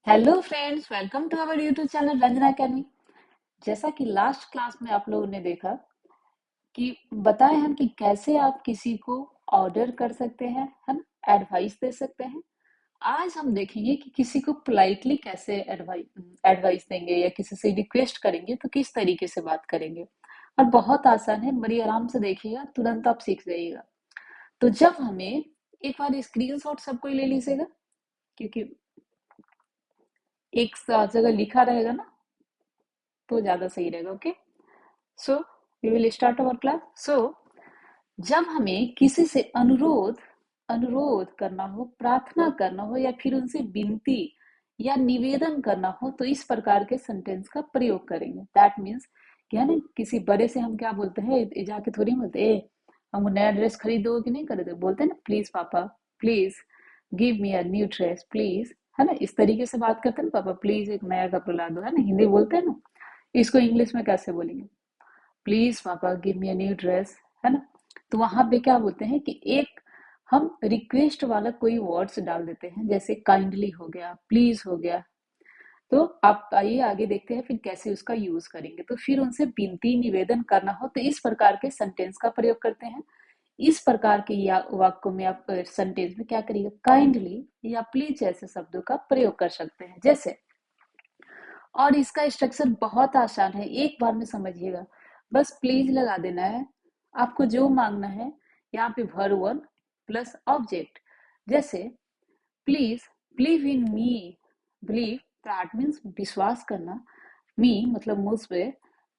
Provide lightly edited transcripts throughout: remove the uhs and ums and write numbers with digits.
Hello friends, welcome to our YouTube channel Ranjana academy. जैसा कि last class में आप लोगों ने देखा कि बताए हम कि कैसे आप किसी को ऑर्डर कर सकते हैं, हम एडवाइस दे सकते हैं। आज हम देखेंगे कि किसी को पोलाइटली कैसे एडवाइस देंगे या किसी से रिक्वेस्ट करेंगे तो किस तरीके से बात करेंगे। और बहुत आसान है, बड़ी आराम से देखिएगा, तुरंत आप सीख जाइएगा। तो जब हमें एक बार स्क्रीनशॉट सब कोई ले लीजिएगा, क्योंकि एक जगह लिखा रहेगा ना तो ज्यादा सही रहेगा। Okay, so we will start our class. So जब हमें किसी से अनुरोध अनुरोध करना हो, प्रार्थना करना हो या फिर उनसे विनती या निवेदन करना हो तो इस प्रकार के सेंटेंस का प्रयोग करेंगे। दैट मीन्स क्या ना, किसी बड़े से हम क्या बोलते हैं, जाके थोड़ी बोलते ए हमको नया ड्रेस खरीदो कि नहीं खरीदो, बोलते हैं ना प्लीज पापा, please give me a new dress please, है ना। इस तरीके से बात करते हैं ना, पापा प्लीज एक नया कपड़ा ला दो, है ना, हिंदी बोलते हैं ना। इसको इंग्लिश में कैसे बोलेंगे, प्लीज पापा give me a new dress, है ना। तो वहां पे क्या बोलते हैं कि एक हम रिक्वेस्ट वाला कोई वर्ड्स डाल देते हैं, जैसे काइंडली हो गया, प्लीज हो गया। तो आप आइए आगे देखते हैं फिर कैसे उसका यूज करेंगे। तो फिर उनसे विनती निवेदन करना हो तो इस प्रकार के सेंटेंस का प्रयोग करते हैं। इस प्रकार के या वाक्यों में आप सेंटेंस में क्या करिएगा, काइंडली या प्लीज जैसे शब्दों का प्रयोग कर सकते हैं। जैसे, और इसका स्ट्रक्चर बहुत आसान है, एक बार में समझिएगा। बस प्लीज लगा देना है, आपको जो मांगना है। यहाँ पे वर्ब वन प्लस ऑब्जेक्ट। जैसे please, believe in me, believe that means विश्वास करना, मी मतलब मुझ पे,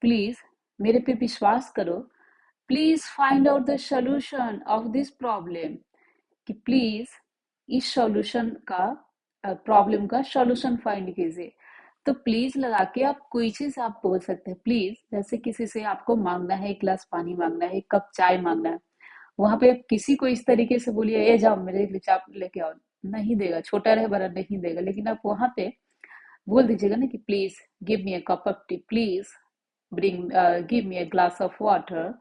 प्लीज मेरे पे विश्वास करो, please find out the solution of this problem, कि प्लीज इस सॉल्यूशन का, प्रॉब्लम का सॉल्यूशन फाइंड कीजिए। तो प्लीज लगा के आप कोई चीज आप बोल सकते हैं। प्लीज जैसे किसी से आपको मांगना है, एक गिलास पानी मांगना है, एक कप चाय मांगना है, वहां पे आप किसी को इस तरीके से बोलिए ए जाओ मेरे लिए चाय लेके आओ, नहीं देगा, छोटा रहे बड़ा नहीं देगा। लेकिन आप वहां पे बोल दीजिएगा ना कि please give me a cup of T, please bring give me a glass of water,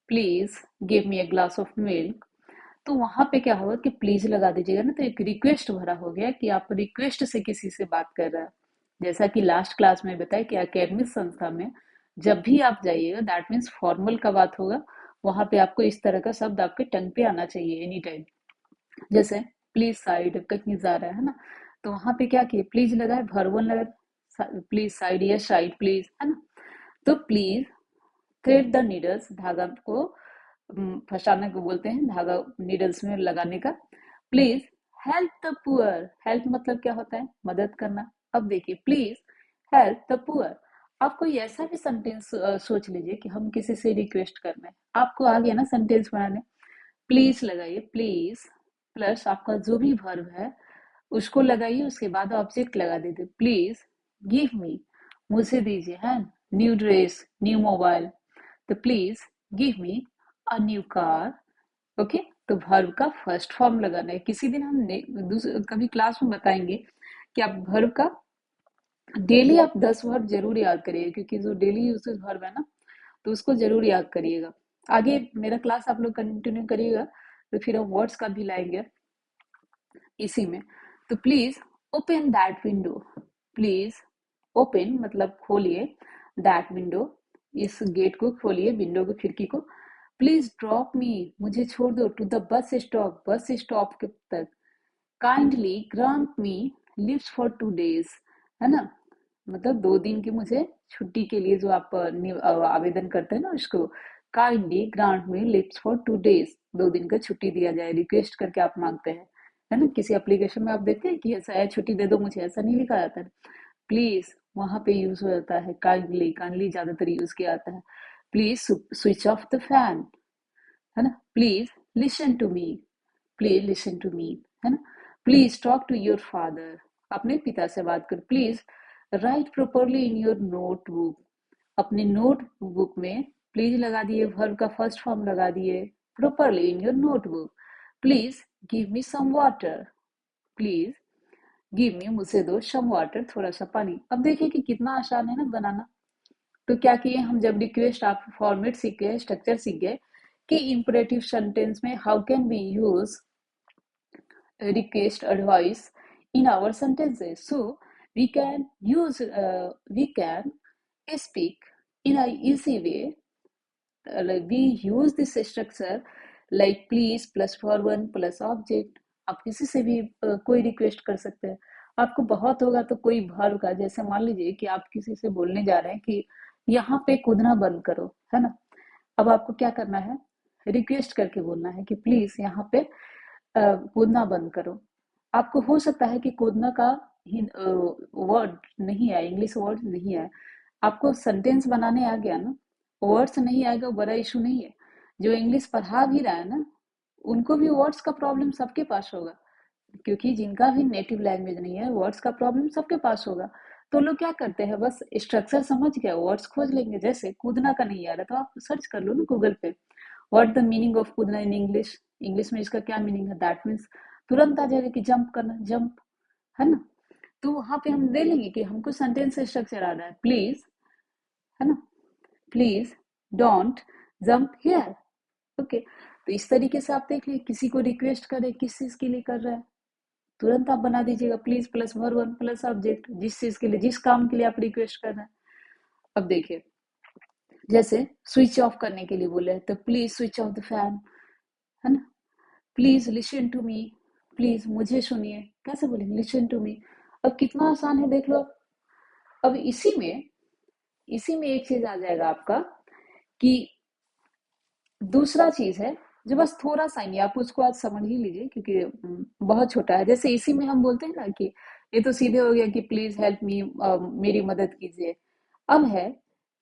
please give me a glass of milk. तो वहां पे क्या होगा कि प्लीज लगा दीजिएगा ना, तो एक रिक्वेस्ट भरा हो गया कि आप रिक्वेस्ट से किसी से बात कर रहे हैं। जैसा कि लास्ट क्लास में बताया कि एकेडमिक संस्था में जब भी आप जाइएगा, दैट मीन्स फॉर्मल का बात होगा, वहां पे आपको इस तरह का शब्द आपके टंग पे आना चाहिए एनी टाइम। जैसे प्लीज साइड, कहीं जा रहा है ना, तो वहां पे क्या किए, प्लीज लगाए, भरवन लगाए, प्लीज साइड या साइड प्लीज, है ना। तो प्लीज थ्रेड द नीडल्स, धागा को फंसाने को बोलते हैं, धागा नीडल्स में लगाने का। Please help the poor, help मतलब क्या होता है, मदद करना। अब देखिए प्लीज हेल्प द पुअर, आप कोई ऐसा भी सेंटेंस सोच लीजिए कि हम किसी से रिक्वेस्ट कर रहे हैं, आपको आ गया ना सेंटेंस बनाने। प्लीज लगाइए, प्लीज प्लस आपका जो भी वर्ब है उसको लगाइए, उसके बाद ऑब्जेक्ट लगा दीजिए। प्लीज गिव मी, मुझे दीजिए, है, न्यू ड्रेस, न्यू मोबाइल, तो please give me a new car. Okay, तो वर्ब का फर्स्ट फॉर्म लगाना है। किसी दिन हम कभी क्लास में बताएंगे कि आप वर्ब का डेली आप 10 वर्ब जरूर याद करिए, क्योंकि जो डेली यूजेज वर्ब है ना, तो उसको जरूर याद करिएगा। आगे मेरा क्लास आप लोग कंटिन्यू करिएगा तो फिर हम वर्ड्स का भी लाएंगे इसी में। तो please open that window, please open मतलब खोलिए, दैट विंडो इस गेट को खोलिए, विंडो को, खिड़की को। प्लीज ड्रॉप मी, मुझे छोड़ दो, to the bus stop, bus stop के तक। Kindly grant me leaves for 2 days, है ना, मतलब 2 दिन की मुझे छुट्टी के लिए जो आप आवेदन करते हैं ना उसको, kindly grant me leaves for 2 days, 2 दिन का छुट्टी दिया जाए, रिक्वेस्ट करके आप मांगते हैं, है ना। किसी एप्लीकेशन में आप देखते हैं कि ऐसा है छुट्टी दे दो मुझे, ऐसा नहीं लिखा जाता है, प्लीज वहां पे यूज हो जाता है काइंडली, काइंडली ज्यादातर यूज किया जाता है। Please switch off the fan, है ना, please listen to me, please listen to me, है ना। Please talk to your father, अपने पिता से बात कर। Please write properly in your notebook, अपने नोटबुक में प्लीज लगा दिए, वर्ब का फर्स्ट फॉर्म लगा दिए, properly in your notebook. Please give me some water, please give me मुझे दो सम वाटर, थोड़ा सा पानी। अब देखिए कि कितना आसान है ना बनाना। तो क्या किए हम, जब रिक्वेस्ट आप फॉर्मेट सीख गए, स्ट्रक्चर सीख गए कि इंपरेटिव सेंटेंस में how can we use request advice in our sentences. So we can use we can speak in a easy way. Like we use this structure like please plus for one plus object. आप किसी से भी कोई request कर सकते हैं. आपको बहुत होगा तो कोई भर का, जैसे मान लीजिए कि आप किसी से बोलने जा रहे हैं कि यहाँ पे कूदना बंद करो, है ना. अब आपको क्या करना है, रिक्वेस्ट करके बोलना है कि प्लीज यहाँ पे कूदना बंद करो. आपको हो सकता है कि कूदना का वर्ड नहीं है, इंग्लिश वर्ड नहीं है. आपको सेंटेंस बनाने आ गया ना, वर्ड्स नहीं आएगा बड़ा इशू नहीं है. जो इंग्लिश पढ़ा भी रहा है ना, उनको भी वर्ड्स का प्रॉब्लम सबके पास होगा, क्योंकि जिनका भी नेटिव लैंग्वेज नहीं है वर्ड्स का प्रॉब्लम सबके पास होगा. तो लोग क्या करते हैं, बस स्ट्रक्चर समझ गया वर्ड्स खोज लेंगे. जैसे कूदना का नहीं आ रहा तो आप सर्च कर लो ना गूगल पे, व्हाट द मीनिंग ऑफ कूदना इन इंग्लिश. इंग्लिश में इसका क्या मीनिंग है, दैट मीन्स तुरंत आ जाएगा कि जंप करना, जंप, है ना. तो वहां पे हम दे लेंगे कि हमको सेंटेंस स्ट्रक्चर आ रहा है, प्लीज, है ना, please don't jump here. Okay, तो इस तरीके से आप देख लीजिए, किसी को रिक्वेस्ट करें किस चीज के लिए कर रहा है, तुरंत आप बना दीजिएगा please plus verb one plus object, जिस चीज के लिए, जिस काम के लिए आप रिक्वेस्ट कर रहे हैं. अब देखिए, जैसे स्विच ऑफ करने के लिए बोले तो please switch off the fan, है ना. Please listen to me, please मुझे सुनिए, कैसे बोलेंगे, लिसन टू मी. अब कितना आसान है देख लो. अब इसी में एक चीज आ जाएगा आपका कि दूसरा चीज है जो बस थोड़ा सा ही, आप उसको आज समझ ही लीजिए क्योंकि बहुत छोटा है. जैसे इसी में हम बोलते हैं ना कि ये तो सीधे हो गया कि प्लीज हेल्प मी, मेरी मदद कीजिए. अब है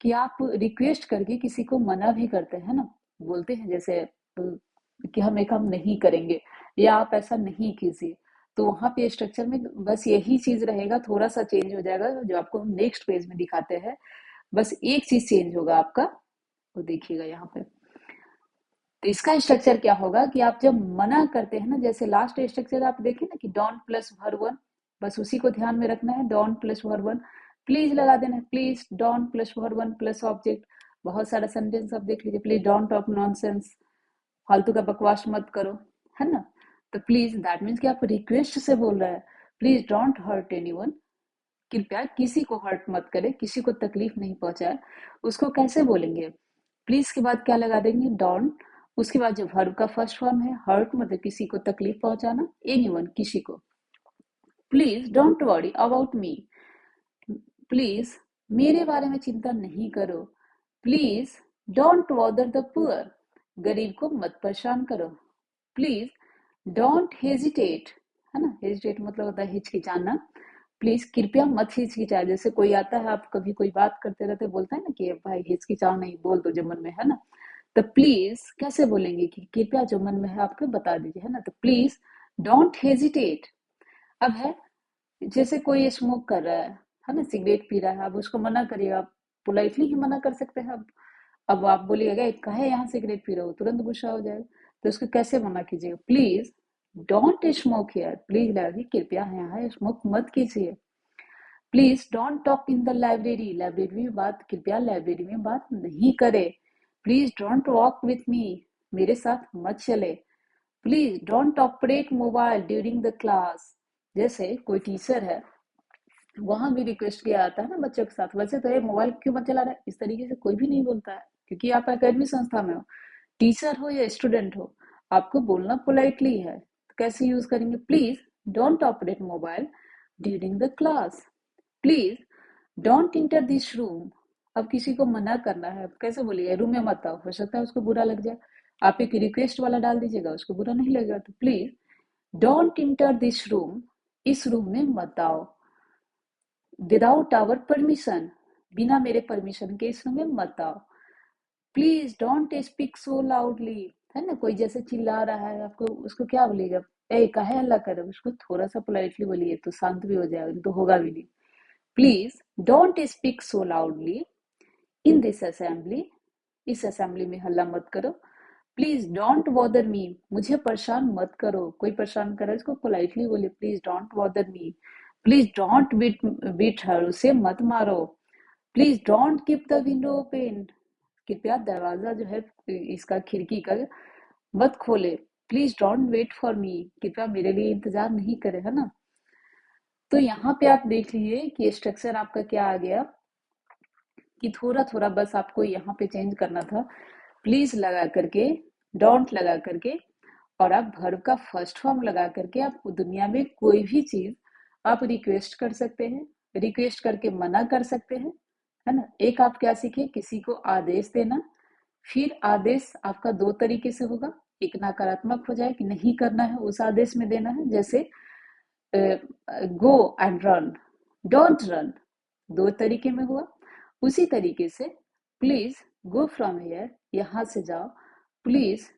कि आप रिक्वेस्ट करके किसी को मना भी करते हैं ना, बोलते हैं जैसे कि हम एक काम नहीं करेंगे या आप ऐसा नहीं कीजिए. तो वहां पे स्ट्रक्चर में बस यही चीज रहेगा, थोड़ा सा चेंज हो जाएगा जो आपको हम नेक्स्ट पेज में दिखाते हैं. बस एक चीज चेंज होगा आपका, वो देखिएगा यहाँ पे. तो इसका स्ट्रक्चर क्या होगा कि आप जब मना करते हैं ना, जैसे लास्ट स्ट्रक्चर आप देखें ना कि डोंट प्लस वर्ब वन, बस उसी को ध्यान में रखना है, don't plus verb one. Please लगा देना है, please don't plus verb one plus object. बहुत सारा सेंटेंस आप देख लीजिए, प्लीज डोंट टॉक नॉनसेंस, फालतू का बकवास मत करो, है ना. तो प्लीज दैट मीन्स कि आप रिक्वेस्ट से बोल रहे हैं, प्लीज डोंट हर्ट एनीवन, कृपया किसी को हर्ट मत करे, किसी को तकलीफ नहीं पहुंचाए. उसको कैसे बोलेंगे, प्लीज के बाद क्या लगा देंगे, डोंट. उसके बाद जो वर्ब का फर्स्ट फॉर्म है हर्ट, मतलब किसी को तकलीफ पहुंचाना, एनीवन किसी को. Please don't worry about me, please मेरे बारे में चिंता नहीं करो. Please don't bother the poor, गरीब को मत परेशान करो. प्लीज डोंट हेजिटेट, है ना, हेजिटेट मतलब होता है हिचकिचाना. प्लीज कृपया मत हिचकिचाए. जैसे कोई आता है, आप कभी कोई बात करते रहते, बोलता है ना कि भाई हिचकिचाओ नहीं, बोल दो जो मन में है ना. तो प्लीज कैसे बोलेंगे कि कृपया जो मन में है आपको बता दीजिए, है ना. तो प्लीज डोंट हेजिटेट. अब है जैसे कोई स्मोक कर रहा है ना, सिगरेट पी रहा है, अब उसको मना करिएगा, आप पोलाइटली ही मना कर सकते हैं. अब आप बोलिएगा कहे यहाँ सिगरेट पी रहे हो, तुरंत गुस्सा हो जाएगा. तो उसको कैसे मना कीजिएगा, please don't smoke here, please लगा कृपया यहाँ स्मोक मत कीजिए. Please don't talk in the library, library में बात, कृपया लाइब्रेरी में बात नहीं करे. Please don't walk with me, मेरे साथ मत चले. Please don't operate mobile during the class. जैसे कोई टीचर है, वहां भी रिक्वेस्ट किया जाता है ना बच्चों के साथ, वैसे तो ये मोबाइल क्यों मत चला रहा है, इस तरीके से कोई भी नहीं बोलता है, क्योंकि आप एकेडमी संस्था में हो, टीचर हो या स्टूडेंट हो, आपको बोलना पोलाइटली है. तो कैसे यूज करेंगे, please don't operate mobile during the class. Please don't inter this room. अब किसी को मना करना है, कैसे बोलिए, रूम में मत आओ, हो सकता है उसको बुरा लग जाए. आप एक रिक्वेस्ट वाला डाल दीजिएगा, उसको बुरा नहीं लगेगा. तो please don't inter this room, इस रूम में मत आओ. विदाउट आवर परमिशन, बिना मेरे परमिशन के इस रूम में मत आओ. Please don't speak so loudly, है ना, कोई जैसे चिल्ला रहा है आपको, उसको क्या बोलिएगा, ए काहे हल्ला कर रहे हो, उसको थोड़ा सा पोलाइटली बोलिए तो शांत भी हो जाएगा, तो होगा भी नहीं. Please don't speak so loudly in this assembly, इस असेंबली में हल्ला मत करो. प्लीज डोंट बॉदर मी, मुझे परेशान मत करो. कोई परेशान करे इसको पोलाइटली बोलिए, please don't bother me. Please don't beat her, उसे मत मारो. Please don't keep the window open, कृपया दरवाजा जो है इसका खिड़की का मत खोले. Please don't wait for me, कृपया मेरे लिए इंतजार नहीं करे, है ना. तो यहाँ पे आप देख लीजिए कि स्ट्रक्चर आपका क्या आ गया, कि थोड़ा थोड़ा बस आपको यहाँ पे चेंज करना था। प्लीज लगा करके, डोंट लगा करके, और आप वर्ब का फर्स्ट फॉर्म लगा करके आप दुनिया में कोई भी चीज आप रिक्वेस्ट कर सकते हैं, रिक्वेस्ट करके मना कर सकते हैं, है ना। एक आप क्या सीखे, किसी को आदेश देना। फिर आदेश आपका दो तरीके से होगा, एक नकारात्मक हो जाए कि नहीं करना है, उस आदेश में देना है, जैसे go and run, don't run, दो तरीके में हुआ। उसी तरीके से प्लीज गो फ्रॉम हियर, यहाँ से जाओ, please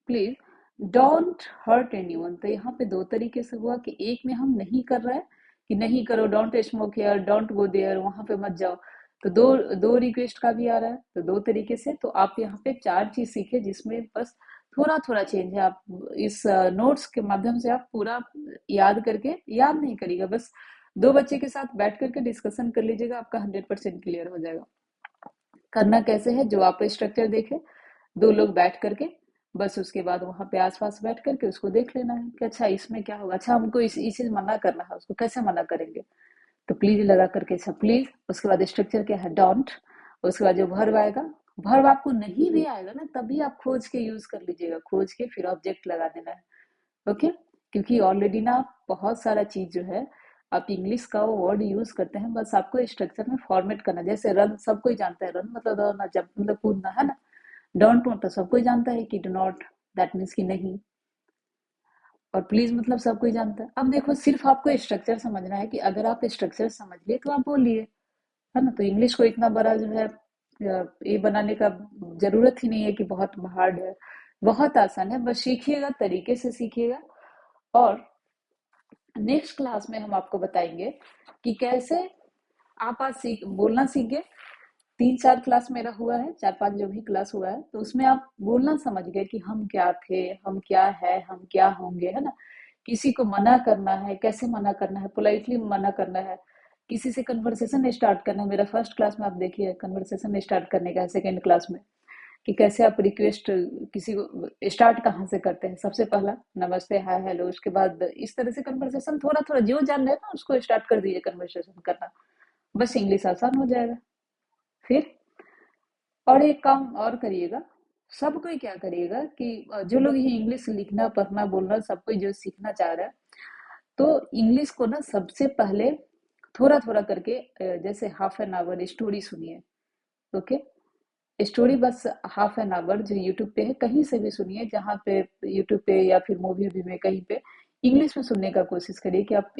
please don't hurt anyone, तो यहाँ पे दो तरीके से हुआ कि एक में हम नहीं कर रहे हैं कि नहीं करो, don't smoke here, don't go there, वहां पे मत जाओ, तो दो दो रिक्वेस्ट का भी आ रहा है, तो दो तरीके से। तो आप यहाँ पे चार चीज सीखे जिसमें बस थोड़ा थोड़ा चेंज है। आप इस नोट्स के माध्यम से आप पूरा याद करके, याद नहीं करिएगा, बस दो बच्चे के साथ बैठ करके डिस्कशन कर लीजिएगा, आपका 100% क्लियर हो जाएगा। करना कैसे है, जो आप स्ट्रक्चर देखे, दो लोग बैठ करके, बस उसके बाद वहां पे आसपास बैठ करके उसको देख लेना है कि अच्छा इसमें क्या होगा, अच्छा हमको इस चीज मना करना है, उसको कैसे मना करेंगे, तो प्लीज लगा करके, अच्छा प्लीज, उसके बाद स्ट्रक्चर क्या है, डोंट, उसके बाद जो वर्ब आएगा, वर्ब आपको नहीं भी आएगा ना तभी आप खोज के यूज कर लीजिएगा, खोज के फिर ऑब्जेक्ट लगा देना है। ओके, क्योंकि ऑलरेडी ना बहुत सारा चीज जो है आप इंग्लिश का वो वर्ड यूज करते हैं, बस आपको स्ट्रक्चर में फॉर्मेट करना। जैसे रन सब कोई जानता है, रन मतलब दौड़ना, जब मतलब कूदना, है ना। डोंट मतलब सब कोई जानता है कि डू नॉट, दैट मीन्स कि नहीं। और प्लीज मतलब सब कोई जानता है। अब देखो सिर्फ आपको स्ट्रक्चर समझना है, कि अगर आप स्ट्रक्चर समझ लिए तो आप बोलिए, है ना। तो इंग्लिश को इतना बड़ा जो है ये बनाने का जरूरत ही नहीं है कि बहुत हार्ड है, बहुत आसान है, बस सीखिएगा, तरीके से सीखिएगा। और नेक्स्ट क्लास में हम आपको बताएंगे कि कैसे आप आज बोलना सीख गए। 3-4 क्लास मेरा हुआ है, 4-5 जो भी क्लास हुआ है, तो उसमें आप बोलना समझ गए कि हम क्या थे, हम क्या है, हम क्या होंगे, है ना। किसी को मना करना है, कैसे मना करना है, पोलाइटली मना करना है, किसी से कन्वर्सेशन स्टार्ट करना है। मेरा फर्स्ट क्लास में आप देखिए कन्वर्सेशन स्टार्ट करने का है, सेकेंड क्लास में कि कैसे आप रिक्वेस्ट किसी को स्टार्ट कहाँ से करते हैं, सबसे पहला नमस्ते, हाय, हेलो, उसके बाद इस तरह से कन्वर्सेशन थोड़ा थोड़ा जो जान रहे हैं ना उसको स्टार्ट कर दीजिए कन्वर्सेशन करना, बस इंग्लिश आसान हो जाएगा। फिर और एक काम और करिएगा, सब कोई क्या करिएगा कि जो लोग ये इंग्लिश लिखना पढ़ना बोलना सब कोई जो सीखना चाह रहा है, तो इंग्लिश को ना सबसे पहले थोड़ा थोड़ा करके जैसे हाफ एन आवर स्टोरी सुनिए। ओके, स्टोरी बस हाफ एन आवर जो यूट्यूब पे है, कहीं से भी सुनिए, जहाँ पे यूट्यूब पे या फिर मूवी भी में कहीं पे इंग्लिश में सुनने का कोशिश करिए कि आप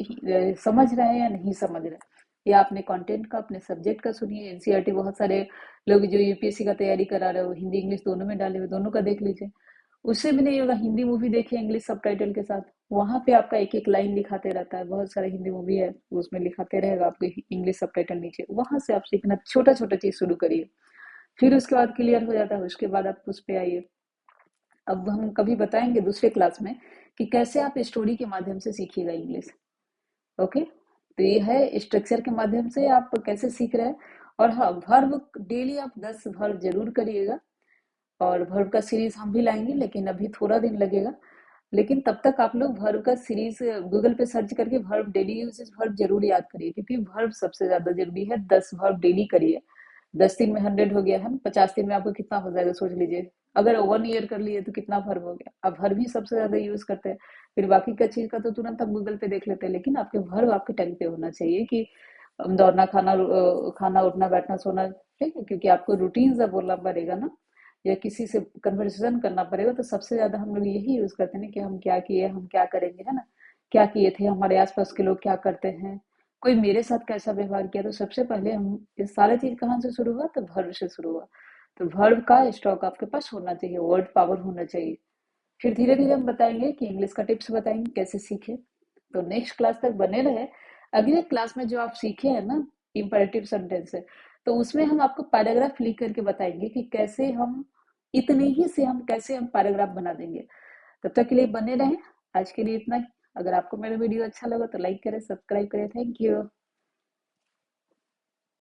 समझ रहे हैं या नहीं समझ रहे हैं। या अपने कंटेंट का, अपने सब्जेक्ट का सुनिए। एनसीईआरटी बहुत सारे लोग जो यूपीएससी का तैयारी करा रहे हो, हिंदी इंग्लिश दोनों में डाले हुए, दोनों का देख लीजिए। उससे भी नहीं होगा, हिंदी मूवी देखिए इंग्लिश सबटाइटल के साथ, वहां पे आपका एक एक लाइन लिखाते रहता है, बहुत सारा हिंदी मूवी है उसमें लिखाते रहेगा आपको इंग्लिश सबटाइटल नीचे, वहां से आप सीखना छोटा छोटा चीज शुरू करिए। फिर उसके बाद क्लियर हो जाता है, उसके बाद आप उस पे आइए। अब हम कभी बताएंगे दूसरे क्लास में कि कैसे आप स्टोरी के माध्यम से सीखिएगा इंग्लिश। ओके, तो ये है स्ट्रक्चर के माध्यम से आप कैसे सीख रहे हैं। और हाँ, वर्ब डेली आप 10 वर्ब जरूर करिएगा, और वर्ब का सीरीज हम भी लाएंगे, लेकिन अभी थोड़ा दिन लगेगा। लेकिन तब तक आप लोग वर्ब का सीरीज गूगल पे सर्च करके वर्ब डेली यूजेस वर्ब जरूर याद करिए, क्योंकि वर्ब सबसे ज्यादा जरूरी है। 10 वर्ब डेली करिए, 10 दिन में 100 हो गया है, 50 दिन में आपको कितना हो जाएगा सोच लीजिए। अगर 1 ईयर कर लिए तो कितना वर्ब हो गया। अब वर्ब ही सबसे ज्यादा यूज करते हैं, फिर बाकी का चीज का तो तुरंत आप गूगल पे देख लेते हैं, लेकिन आपके वर्ब आपके टाइम पे होना चाहिए कि दौड़ना, खाना, खाना, उठना, बैठना, सोना, ठीक है, क्योंकि आपको रूटीन से बोलना पड़ेगा ना, या किसी से कन्वर्सेशन करना पड़ेगा, तो सबसे ज्यादा हम लोग यही यूज करते हैं कि हम क्या किए, हम क्या करेंगे, है ना। क्या किए थे, हमारे आसपास के लोग क्या करते हैं, कोई मेरे साथ कैसा व्यवहार किया, तो सबसे पहले हम ये सारा चीज कहाँ से शुरू हुआ, तो वर्ब से शुरू हुआ। तो वर्ब का स्टॉक आपके पास होना चाहिए, वर्ड पावर होना चाहिए। फिर धीरे धीरे हम बताएंगे कि इंग्लिश का टिप्स बताएंगे कैसे सीखे। तो नेक्स्ट क्लास तक बने रहे। अगले क्लास में जो आप सीखे हैं ना इंपरेटिव सेंटेंस है, तो उसमें हम आपको पैराग्राफ लिख करके बताएंगे कि कैसे हम इतने ही से हम कैसे हम पैराग्राफ बना देंगे। तब तक के लिए बने रहें। आज के लिए इतना ही। अगर आपको मेरा वीडियो अच्छा लगा तो लाइक करें, सब्सक्राइब करें। Thank you.